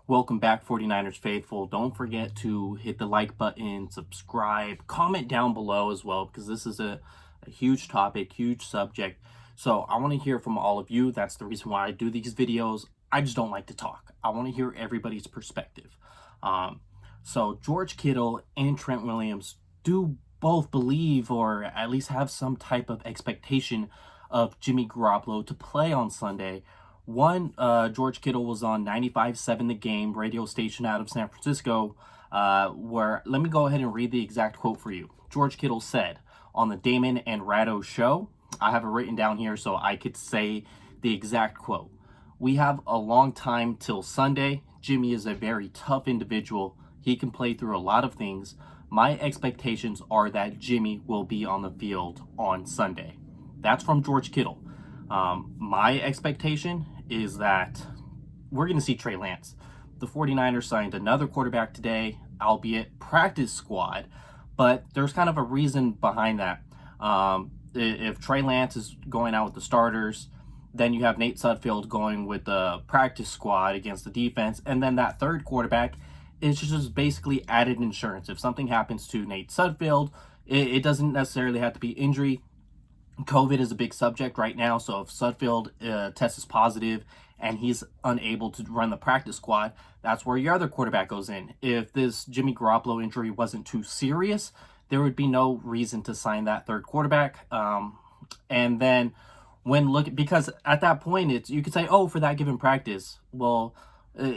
Welcome back, 49ers faithful. Don't forget to hit the like button, subscribe, comment down below as well, because this is a huge topic, huge subject. So I want to hear from all of you. That's the reason why I do these videos. I just don't like to talk. I want to hear everybody's perspective. So George Kittle and Trent Williams do both believe, or at least have some type of expectation of Jimmy Garoppolo to play on Sunday. George Kittle was on 95.7 The Game radio station out of San Francisco, where, let me go ahead and read the exact quote for you. George Kittle said on the Damon and Ratto show, I have it written down here so I could say the exact quote. "We have a long time till Sunday. Jimmy is a very tough individual. He can play through a lot of things. My expectations are that Jimmy will be on the field on Sunday." That's from George Kittle. My expectation is that we're going to see Trey Lance. The 49ers signed another quarterback today, albeit practice squad, but there's kind of a reason behind that. If Trey Lance is going out with the starters, then you have Nate Sudfeld going with the practice squad against the defense, and then that third quarterback is just basically added insurance. If something happens to Nate Sudfeld, it doesn't necessarily have to be injury. COVID is a big subject right now, so if Sudfeld tests positive and he's unable to run the practice squad, that's where your other quarterback goes in. If this Jimmy Garoppolo injury wasn't too serious, there would be no reason to sign that third quarterback. And then because at that point, you could say, oh, for that given practice, well,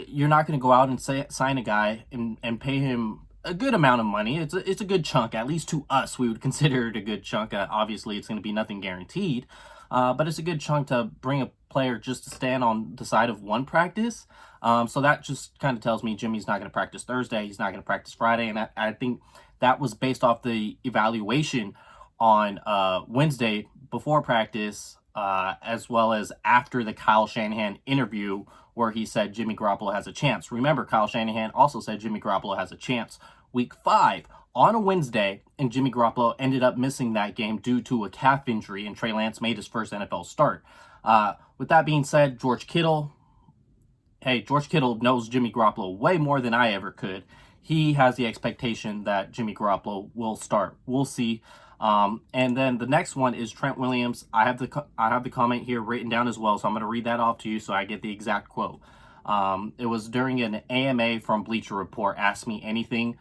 you're not going to go out and sign a guy and pay him a good amount of money. It's a good chunk, at least to us. We would consider it a good chunk. Obviously, it's going to be nothing guaranteed, but it's a good chunk to bring a player just to stand on the side of one practice. So that just kind of tells me Jimmy's not going to practice Thursday. He's not going to practice Friday, and I think that was based off the evaluation on Wednesday before practice, as well as after the Kyle Shanahan interview, where he said Jimmy Garoppolo has a chance. Remember, Kyle Shanahan also said Jimmy Garoppolo has a chance week 5 on a Wednesday, and Jimmy Garoppolo ended up missing that game due to a calf injury, and Trey Lance made his first NFL start. With that being said, George Kittle knows Jimmy Garoppolo way more than I ever could. He has the expectation that Jimmy Garoppolo will start. We'll see. And then the next one is Trent Williams. I have the comment here written down as well, so I'm going to read that off to you so I get the exact quote. It was during an AMA from Bleacher Report. Ask Me Anything.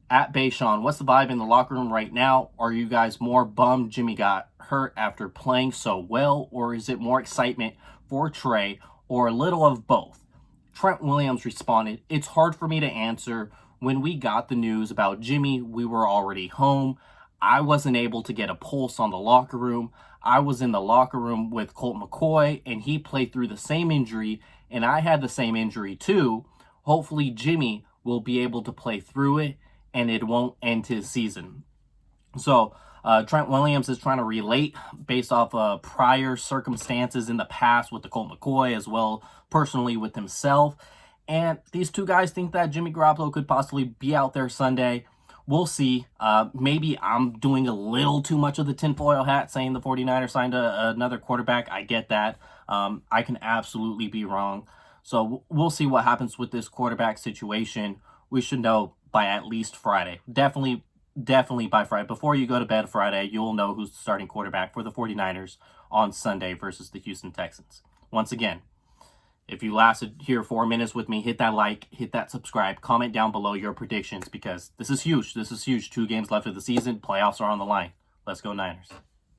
At Bayshon, what's the vibe in the locker room right now? Are you guys more bummed Jimmy got hurt after playing so well, or is it more excitement for Trey, or a little of both? Trent Williams responded, "It's hard for me to answer. When we got the news about Jimmy, we were already home. I wasn't able to get a pulse on the locker room. I was in the locker room with Colt McCoy, and he played through the same injury, and I had the same injury too. Hopefully Jimmy will be able to play through it, and it won't end his season." So Trent Williams is trying to relate based off prior circumstances in the past with the Colt McCoy, as well personally with himself. And these two guys think that Jimmy Garoppolo could possibly be out there Sunday. We'll see. Maybe I'm doing a little too much of the tinfoil hat saying the 49ers signed another quarterback. I get that. I can absolutely be wrong. So we'll see what happens with this quarterback situation. We should know by at least Friday. Definitely by Friday. Before you go to bed Friday, you'll know who's the starting quarterback for the 49ers on Sunday versus the Houston Texans. Once again, if you lasted here 4 minutes with me, hit that like, hit that subscribe, comment down below your predictions, because this is huge. This is huge. 2 games left of the season. Playoffs are on the line. Let's go Niners.